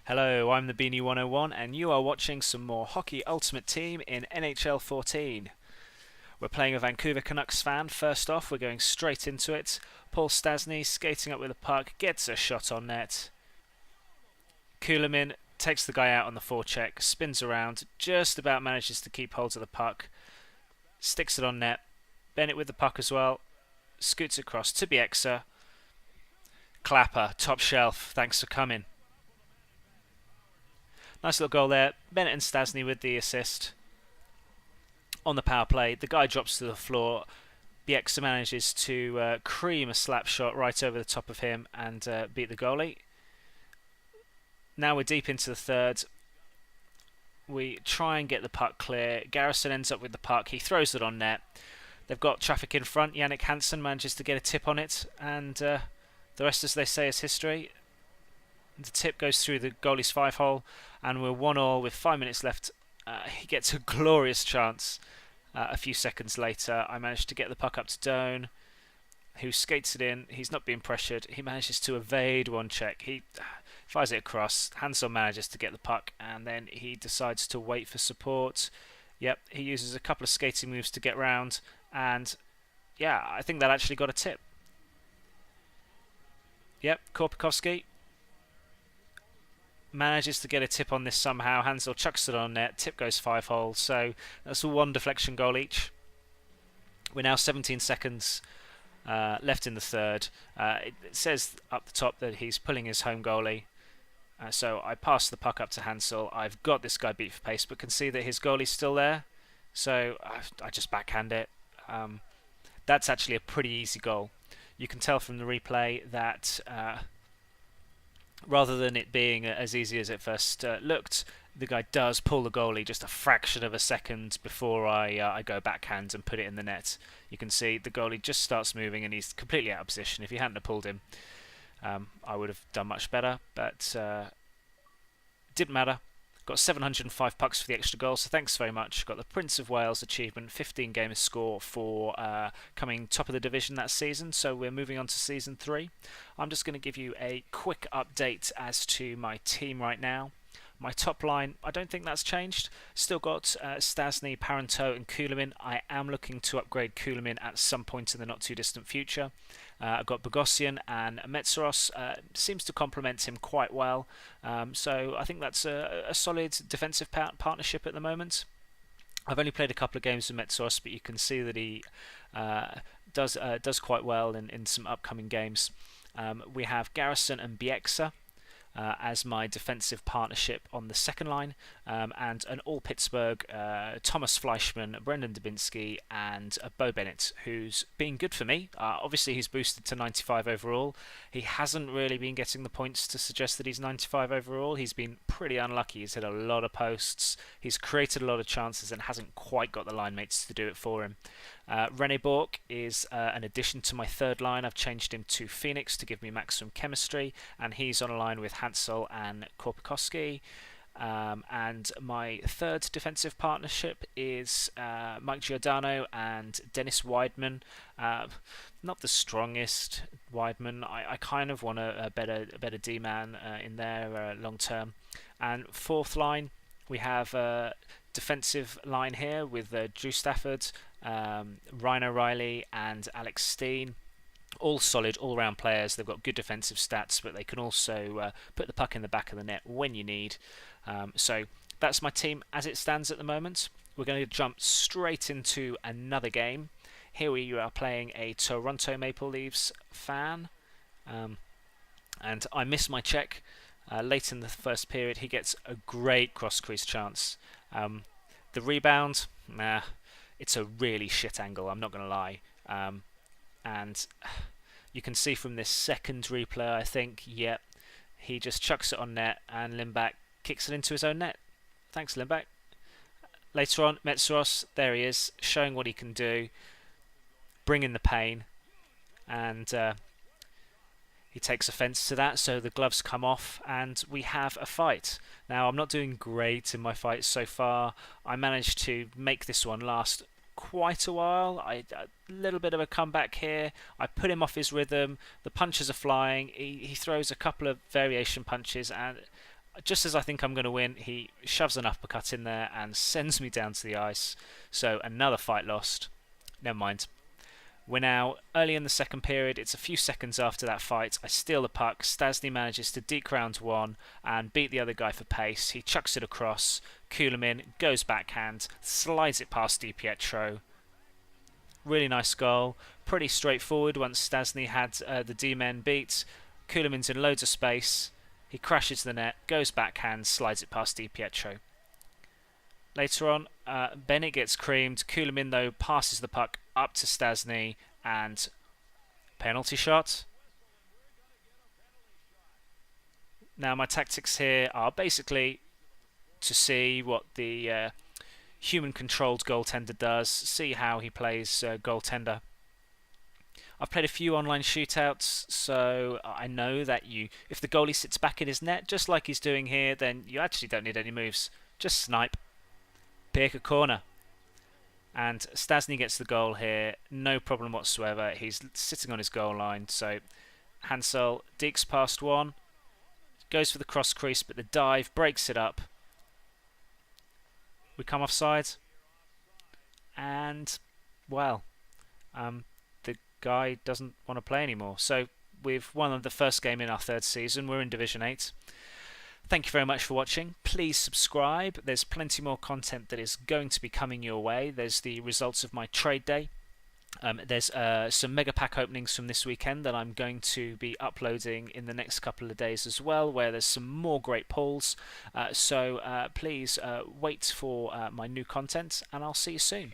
Hello, I'm the BeeNee 101 and you are watching some more Hockey Ultimate Team in NHL 14. We're playing a Vancouver Canucks fan. First off, we're going straight into it. Paul Stastny skating up with the puck, gets a shot on net. Kulemin takes the guy out on the forecheck, spins around, just about manages to keep hold of the puck, sticks it on net. Bennett with the puck as well, scoots across to Bieksa. Clapper, top shelf, thanks for coming. Nice little goal there. Bennett and Stastny with the assist. On the power play, the guy drops to the floor. Bieksa manages to cream a slap shot right over the top of him and beat the goalie. Now we're deep into the third. We try and get the puck clear. Garrison ends up with the puck. He throws it on net. They've got traffic in front. Jannik Hansen manages to get a tip on it. And the rest, as they say, is history. The tip goes through the goalie's 5-hole, and we're 1-1 with 5 minutes left. He gets a glorious chance. A few seconds later, I managed to get the puck up to Doan, who skates it in. He's not being pressured. He manages to evade one check. He fires it across. Hansel manages to get the puck, and then he decides to wait for support. Yep, he uses a couple of skating moves to get round, and yeah, I think that actually got a tip. Yep, Korpikowski manages to get a tip on this somehow. Hansel chucks it on net. Tip goes 5-hole. So that's a one deflection goal each. We're now 17 seconds left in the third. It says up the top that he's pulling his home goalie. So I pass the puck up to Hansel. I've got this guy beat for pace, but can see that his goalie's still there. So I just backhand it. That's actually a pretty easy goal. You can tell from the replay that rather than it being as easy as it first looked, the guy does pull the goalie just a fraction of a second before I go backhand and put it in the net. You can see the goalie just starts moving and he's completely out of position. If he hadn't have pulled him, I would have done much better, but didn't matter. Got 705 pucks for the extra goal, so thanks very much. Got the Prince of Wales achievement, 15 gamer score for coming top of the division that season, so we're moving on to Season 3. I'm just going to give you a quick update as to my team right now. My top line, I don't think that's changed. Still got Stastny, Parenteau and Kulemin. I am looking to upgrade Kulemin at some point in the not too distant future. I've got Bogosian and Metsaros. Seems to complement him quite well. So I think that's a solid defensive partnership at the moment. I've only played a couple of games with Metsaros, but you can see that he does quite well in some upcoming games. We have Garrison and Bieksa as my defensive partnership on the second line, and an all-Pittsburgh Thomas Fleischmann, Brendan Dubinsky and Bo Bennett, who's been good for me. Obviously he's boosted to 95 overall. He hasn't really been getting the points to suggest that he's 95 overall. He's been pretty unlucky. He's hit a lot of posts, he's created a lot of chances and hasn't quite got the line mates to do it for him. Rene Bourque is an addition to my third line. I've changed him to Phoenix to give me maximum chemistry, and he's on a line with Hansel and Korpikowski. And my third defensive partnership is Mike Giordano and Dennis Weidman. Not the strongest Weidman. I kind of want a better D-man in there long term. And fourth line, we have a defensive line here with Drew Stafford, Ryan O'Reilly and Alex Steen. All solid, all-round players. They've got good defensive stats, but they can also put the puck in the back of the net when you need. So that's my team as it stands at the moment. We're going to jump straight into another game. Here we are playing a Toronto Maple Leafs fan. And I miss my check. Late in the first period, he gets a great cross-crease chance. The rebound, it's a really shit angle, I'm not going to lie. And you can see from this second replay, I think, yep, he just chucks it on net and Lindback kicks it into his own net. Thanks, Lindback. Later on, Metsaros, there he is, showing what he can do, bringing the pain, and he takes offence to that, so the gloves come off and we have a fight. Now, I'm not doing great in my fights so far. I managed to make this one last quite a while. A little bit of a comeback here. I put him off his rhythm. The punches are flying. He throws a couple of variation punches and Just as I think I'm going to win, he shoves an uppercut in there and sends me down to the ice. So another fight lost. Never mind. We're now early in the second period. It's a few seconds after that fight. I steal the puck. Stasny manages to deke round one and beat the other guy for pace. He chucks it across. Kulemin goes backhand, slides it past DiPietro. Really nice goal. Pretty straightforward once Stasny had the D-men beat. Kulemin's in loads of space. He crashes the net, goes backhand, slides it past DiPietro. Later on, Bennett gets creamed. Kulemin, though, passes the puck up to Stasny and penalty shot. Now, my tactics here are basically to see what the human-controlled goaltender does, see how he plays goaltender. I've played a few online shootouts, so I know that if the goalie sits back in his net, just like he's doing here, then you actually don't need any moves. Just snipe. Pick a corner. And Stasny gets the goal here, no problem whatsoever. He's sitting on his goal line, so Hansel dekes past one, goes for the cross crease, but the dive breaks it up. We come offside, and, well, the guy doesn't want to play anymore. So we've won the first game in our third season. We're in Division 8. Thank you very much for watching. Please subscribe. There's plenty more content that is going to be coming your way. There's the results of my trade day. There's some mega pack openings from this weekend that I'm going to be uploading in the next couple of days as well, where there's some more great pulls. So please wait for my new content, and I'll see you soon.